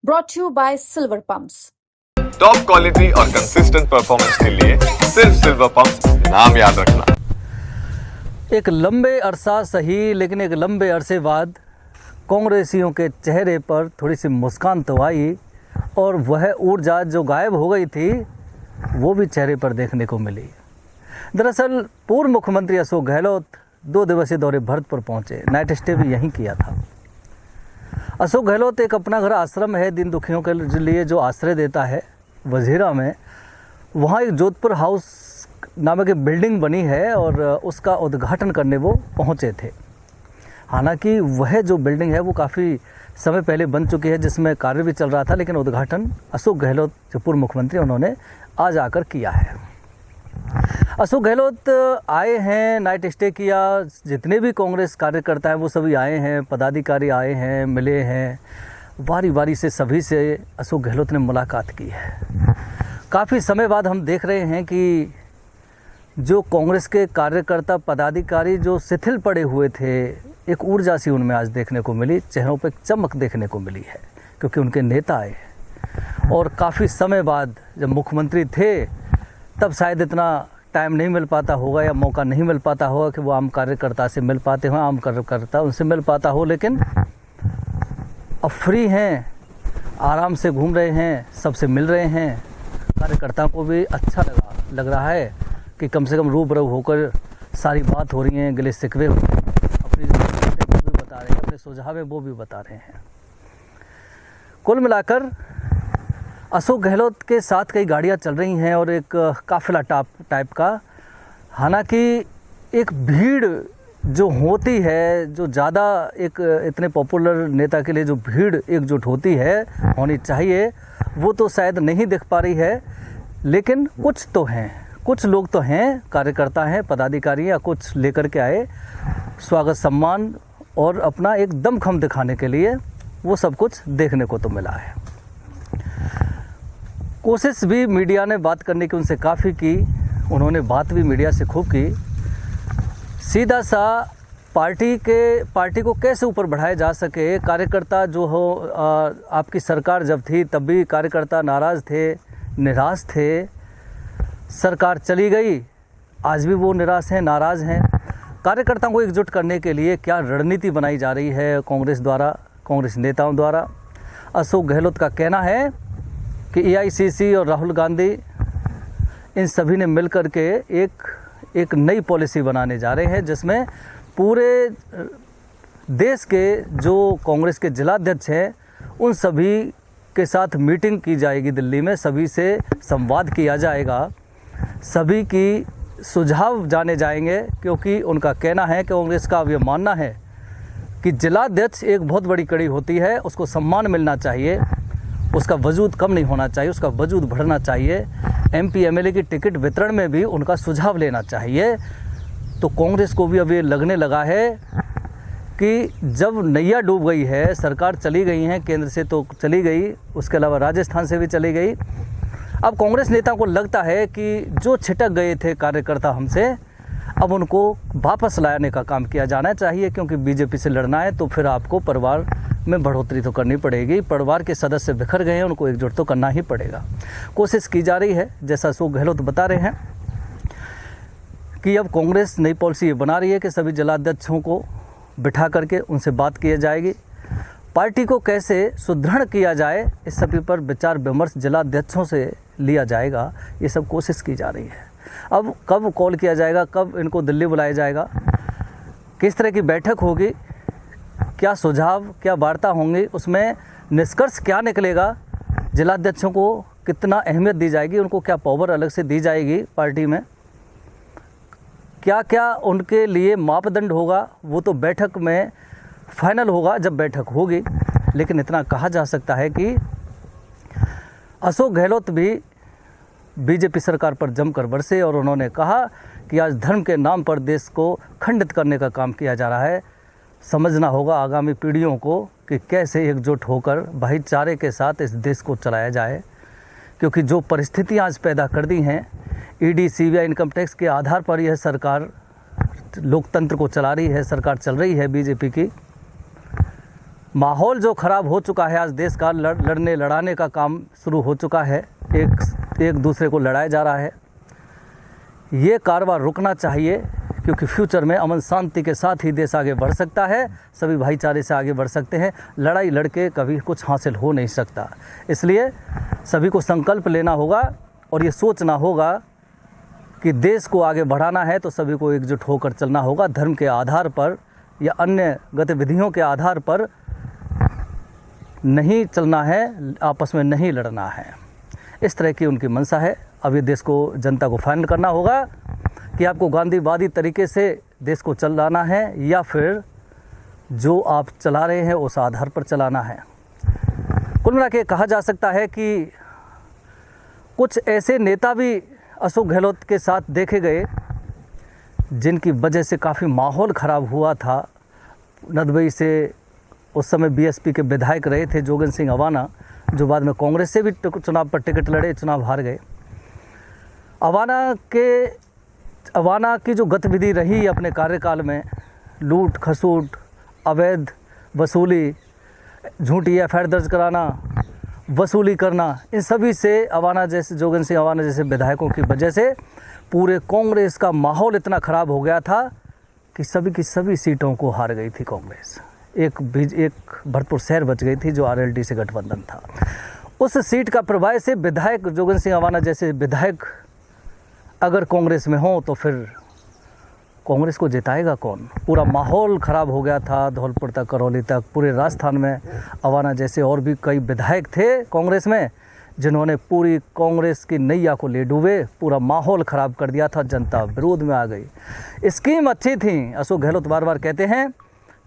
brought to you by Silver Pumps. Top quality और consistent performance के लिए सिर्फ सिल्वर पंप्स, नाम याद रखना। एक लंबे अरसा सही, लेकिन एक लंबे अरसे बाद कांग्रेसियों के चेहरे पर थोड़ी सी मुस्कान तो आई और वह ऊर्जा जो गायब हो गई थी वो भी चेहरे पर देखने को मिली। दरअसल पूर्व मुख्यमंत्री अशोक गहलोत 2 दिवसीय दौरे भरतपुर पहुंचे, नाइट स्टे भी यहीं किया था। अशोक गहलोत एक अपना घर आश्रम है दीन दुखियों के लिए जो आश्रय देता है वजीरा में, वहाँ एक जोधपुर हाउस नामक एक बिल्डिंग बनी है और उसका उद्घाटन करने वो पहुँचे थे। हालांकि वह जो बिल्डिंग है वो काफ़ी समय पहले बन चुकी है, जिसमें कार्य भी चल रहा था, लेकिन उद्घाटन अशोक गहलोत जो पूर्व मुख्यमंत्री उन्होंने आज आकर किया है। अशोक गहलोत आए हैं, नाइट स्टे किया, जितने भी कांग्रेस कार्यकर्ता हैं वो सभी आए हैं, पदाधिकारी आए हैं, मिले हैं, बारी बारी से सभी से अशोक गहलोत ने मुलाकात की है। काफ़ी समय बाद हम देख रहे हैं कि जो कांग्रेस के कार्यकर्ता पदाधिकारी जो शिथिल पड़े हुए थे, एक ऊर्जा सी उनमें आज देखने को मिली, चेहरों पर चमक देखने को मिली है, क्योंकि उनके नेता आए और काफ़ी समय बाद जब मुख्यमंत्री थे तब शायद इतना टाइम नहीं मिल पाता होगा या मौका नहीं मिल पाता होगा कि वो आम कार्यकर्ता से मिल पाते हो, आम कार्यकर्ता उनसे मिल पाता हो, लेकिन अब फ्री हैं, आराम से घूम रहे हैं, सबसे मिल रहे हैं। कार्यकर्ताओं को भी अच्छा लग रहा है कि कम से कम रूबरू होकर सारी बात हो रही हैं, गिले शिकवे हो रहे हैं, अपनी वो भी बता रहे हैं, अपने सुझाव वो भी बता रहे हैं। कुल मिलाकर अशोक गहलोत के साथ कई गाड़ियां चल रही हैं और एक काफिला टाइप का। हालांकि एक भीड़ जो होती है, जो ज़्यादा एक इतने पॉपुलर नेता के लिए जो भीड़ एकजुट होती है, होनी चाहिए, वो तो शायद नहीं दिख पा रही है, लेकिन कुछ तो हैं, कुछ लोग तो हैं, कार्यकर्ता हैं, पदाधिकारी या कुछ लेकर के आए स्वागत सम्मान और अपना एक दमखम दिखाने के लिए, वो सब कुछ देखने को तो मिला है। कोशिश भी मीडिया ने बात करने की उनसे काफ़ी की, उन्होंने बात भी मीडिया से खूब की। सीधा सा पार्टी को कैसे ऊपर बढ़ाया जा सके, कार्यकर्ता जो हो, आपकी सरकार जब थी तब भी कार्यकर्ता नाराज़ थे, निराश थे, सरकार चली गई, आज भी वो निराश हैं, नाराज़ हैं। कार्यकर्ताओं को एकजुट करने के लिए क्या रणनीति बनाई जा रही है कांग्रेस द्वारा, कांग्रेस नेताओं द्वारा। अशोक गहलोत का कहना है कि AICC और राहुल गांधी इन सभी ने मिलकर के एक नई पॉलिसी बनाने जा रहे हैं, जिसमें पूरे देश के जो कांग्रेस के जिलाध्यक्ष हैं उन सभी के साथ मीटिंग की जाएगी दिल्ली में, सभी से संवाद किया जाएगा, सभी की सुझाव जाने जाएंगे, क्योंकि उनका कहना है कि कांग्रेस का अब ये मानना है कि जिलाध्यक्ष एक बहुत बड़ी कड़ी होती है, उसको सम्मान मिलना चाहिए, उसका वजूद कम नहीं होना चाहिए, उसका वजूद बढ़ना चाहिए। MP MLA की टिकट वितरण में भी उनका सुझाव लेना चाहिए। तो कांग्रेस को भी अब ये लगने लगा है कि जब नैया डूब गई है, सरकार चली गई है, केंद्र से तो चली गई, उसके अलावा राजस्थान से भी चली गई, अब कांग्रेस नेता को लगता है कि जो छिटक गए थे कार्यकर्ता हमसे, अब उनको वापस लाने का काम किया जाना चाहिए, क्योंकि BJP से लड़ना है तो फिर आपको परिवार में बढ़ोतरी तो करनी पड़ेगी, परिवार के सदस्य बिखर गए हैं, उनको एकजुट तो करना ही पड़ेगा। कोशिश की जा रही है, जैसा अशोक गहलोत बता रहे हैं कि अब कांग्रेस नई पॉलिसी बना रही है कि सभी जिलाध्यक्षों को बिठा करके उनसे बात की जाएगी, पार्टी को कैसे सुदृढ़ किया जाए इस सभी पर विचार विमर्श जिलाध्यक्षों से लिया जाएगा, ये सब कोशिश की जा रही है। अब कब कॉल किया जाएगा, कब इनको दिल्ली बुलाया जाएगा, किस तरह की बैठक होगी, क्या सुझाव, क्या वार्ता होंगी, उसमें निष्कर्ष क्या निकलेगा, जिलाध्यक्षों को कितना अहमियत दी जाएगी, उनको क्या पावर अलग से दी जाएगी पार्टी में, क्या क्या उनके लिए मापदंड होगा, वो तो बैठक में फाइनल होगा जब बैठक होगी। लेकिन इतना कहा जा सकता है कि अशोक गहलोत भी BJP सरकार पर जमकर बरसे और उन्होंने कहा कि आज धर्म के नाम पर देश को खंडित करने का काम किया जा रहा है। समझना होगा आगामी पीढ़ियों को कि कैसे एकजुट होकर भाईचारे के साथ इस देश को चलाया जाए, क्योंकि जो परिस्थितियां आज पैदा कर दी हैं, ED CBI इनकम टैक्स के आधार पर यह सरकार लोकतंत्र को चला रही है, सरकार चल रही है BJP की। माहौल जो ख़राब हो चुका है, आज देश का लड़ने लड़ाने का काम शुरू हो चुका है, एक दूसरे को लड़ाया जा रहा है। ये कारवां रुकना चाहिए, क्योंकि फ्यूचर में अमन शांति के साथ ही देश आगे बढ़ सकता है, सभी भाईचारे से आगे बढ़ सकते हैं। लड़ाई लड़के कभी कुछ हासिल हो नहीं सकता। इसलिए सभी को संकल्प लेना होगा और ये सोचना होगा कि देश को आगे बढ़ाना है तो सभी को एकजुट होकर चलना होगा। धर्म के आधार पर या अन्य गतिविधियों के आधार पर नहीं चलना है, आपस में नहीं लड़ना है। इस तरह की उनकी मंशा है। अब ये देश को, जनता को फाइनल करना होगा कि आपको गांधीवादी तरीके से देश को चलाना है या फिर जो आप चला रहे हैं उस आधार पर चलाना है। कुल मिला के कहा जा सकता है कि कुछ ऐसे नेता भी अशोक गहलोत के साथ देखे गए जिनकी वजह से काफ़ी माहौल ख़राब हुआ था। नदबई से उस समय बीएसपी के विधायक रहे थे जोगेंद्र सिंह अवाना, जो बाद में कांग्रेस से भी चुनाव पर टिकट लड़े, चुनाव हार गए। अवाना की जो गतिविधि रही अपने कार्यकाल में, लूट खसूट, अवैध वसूली, झूठी एफआईआर दर्ज कराना, वसूली करना, इन सभी से जोगेंद्र सिंह अवाना जैसे विधायकों की वजह से पूरे कांग्रेस का माहौल इतना ख़राब हो गया था कि सभी की सभी सीटों को हार गई थी कांग्रेस। एक भरतपुर शहर बच गई थी जो आरएलडी से गठबंधन था। उस सीट का प्रभाव से विधायक जोगेंद्र सिंह अवाना जैसे विधायक अगर कांग्रेस में हो तो फिर कांग्रेस को जिताएगा कौन? पूरा माहौल ख़राब हो गया था, धौलपुर तक, करौली तक, पूरे राजस्थान में अवाना जैसे और भी कई विधायक थे कांग्रेस में जिन्होंने पूरी कांग्रेस की नैया को ले डूबे, पूरा माहौल ख़राब कर दिया था, जनता विरोध में आ गई। स्कीम अच्छी थी। अशोक गहलोत बार बार कहते हैं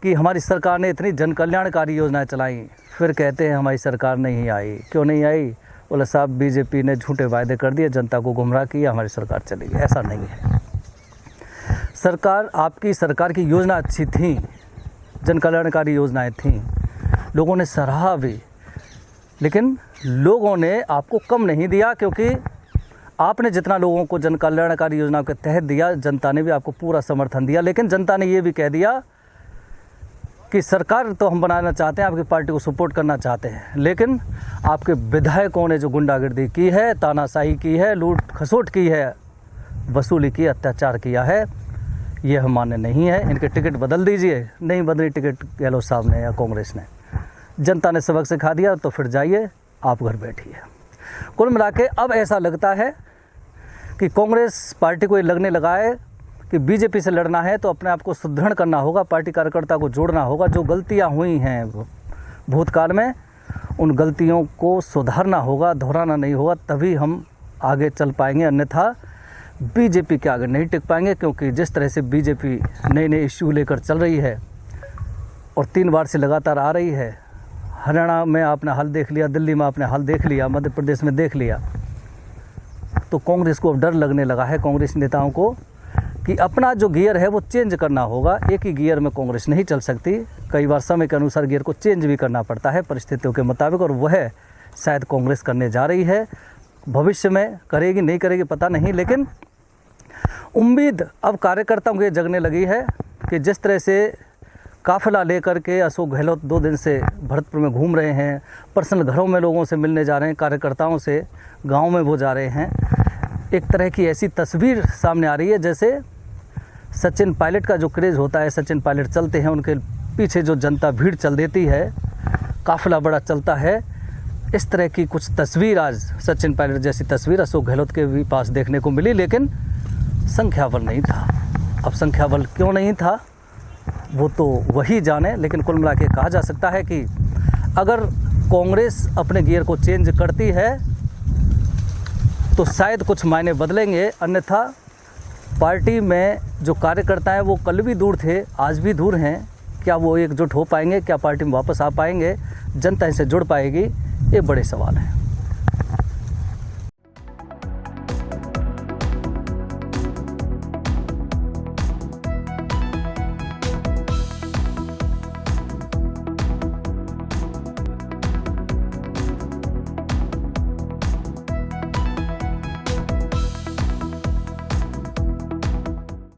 कि हमारी सरकार ने इतनी जन कल्याणकारी योजनाएं चलाई, फिर कहते हैं हमारी सरकार नहीं आई। क्यों नहीं आई? बोला साहब बीजेपी ने झूठे वायदे कर दिए, जनता को गुमराह किया, हमारी सरकार चली गई। ऐसा नहीं है। आपकी सरकार की योजना अच्छी थी, जन कल्याणकारी योजनाएं थीं, लोगों ने सराहा भी, लेकिन लोगों ने आपको कम नहीं दिया, क्योंकि आपने जितना लोगों को जन कल्याणकारी योजना के तहत दिया, जनता ने भी आपको पूरा समर्थन दिया। लेकिन जनता ने ये भी कह दिया कि सरकार तो हम बनाना चाहते हैं, आपकी पार्टी को सपोर्ट करना चाहते हैं, लेकिन आपके विधायकों ने जो गुंडागर्दी की है, तानाशाही की है, लूट खसोट की है, वसूली की, अत्याचार किया है, ये हम मान्य नहीं है। इनके टिकट बदल दीजिए। नहीं बदली टिकट गहलोत साहब ने या कांग्रेस ने। जनता ने सबक सिखा दिया तो फिर जाइए, आप घर बैठिए। कुल मिला के अब ऐसा लगता है कि कांग्रेस पार्टी को ये लगने लगा है कि बीजेपी से लड़ना है तो अपने आप को सुदृढ़ करना होगा, पार्टी कार्यकर्ता को जोड़ना होगा। जो गलतियां हुई हैं भूतकाल में, उन गलतियों को सुधारना होगा, दोहराना नहीं होगा, तभी हम आगे चल पाएंगे। अन्यथा बीजेपी के आगे नहीं टिक पाएंगे, क्योंकि जिस तरह से बीजेपी नए नए इश्यू लेकर चल रही है और 3 बार से लगातार आ रही है। हरियाणा में आपने हाल देख लिया, दिल्ली में आपने हाल देख लिया, मध्य प्रदेश में देख लिया, तो कांग्रेस को अब डर लगने लगा है, कांग्रेस नेताओं को, कि अपना जो गियर है वो चेंज करना होगा। एक ही गियर में कांग्रेस नहीं चल सकती, कई बार समय के अनुसार गियर को चेंज भी करना पड़ता है परिस्थितियों के मुताबिक, और वह शायद कांग्रेस करने जा रही है। भविष्य में करेगी नहीं करेगी पता नहीं, लेकिन उम्मीद अब कार्यकर्ताओं के जगने लगी है कि जिस तरह से काफिला लेकर के अशोक गहलोत 2 दिन से भरतपुर में घूम रहे हैं, पर्सनल घरों में लोगों से मिलने जा रहे हैं, कार्यकर्ताओं से गांव में वो जा रहे हैं, एक तरह की ऐसी तस्वीर सामने आ रही है जैसे सचिन पायलट का जो क्रेज़ होता है, सचिन पायलट चलते हैं, उनके पीछे जो जनता भीड़ चल देती है, काफिला बड़ा चलता है। इस तरह की कुछ तस्वीर आज सचिन पायलट जैसी तस्वीर अशोक गहलोत के भी पास देखने को मिली, लेकिन संख्याबल नहीं था। अब संख्याबल क्यों नहीं था वो तो वही जाने, लेकिन कुल मिला के कहा जा सकता है कि अगर कांग्रेस अपने गियर को चेंज करती है तो शायद कुछ मायने बदलेंगे, अन्यथा पार्टी में जो कार्यकर्ता हैं वो कल भी दूर थे, आज भी दूर हैं। क्या वो एकजुट हो पाएंगे? क्या पार्टी में वापस आ पाएंगे? जनता इनसे जुड़ पाएगी? ये बड़े सवाल हैं।